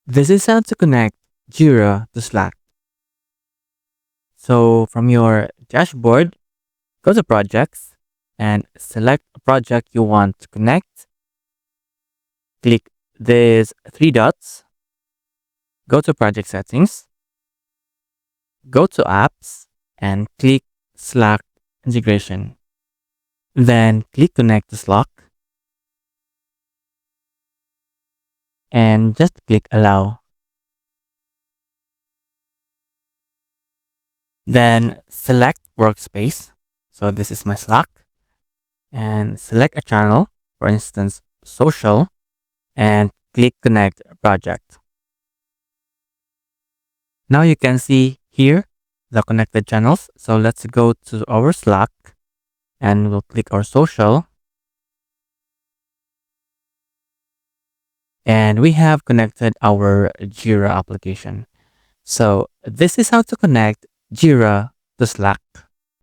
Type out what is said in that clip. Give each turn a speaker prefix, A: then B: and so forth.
A: This is how to connect JIRA to Slack. So from your dashboard, go to projects and select a project you want to connect. Click these three dots, go to project settings, go to apps and click Slack integration. Then click connect to Slack and just click allow. Then select workspace. So this is my Slack and select a channel, for instance, social, and click connect project. Now you can see here the connected channels. So let's go to our Slack and we'll click our social. And we have connected our JIRA application. So this is how to connect JIRA to Slack.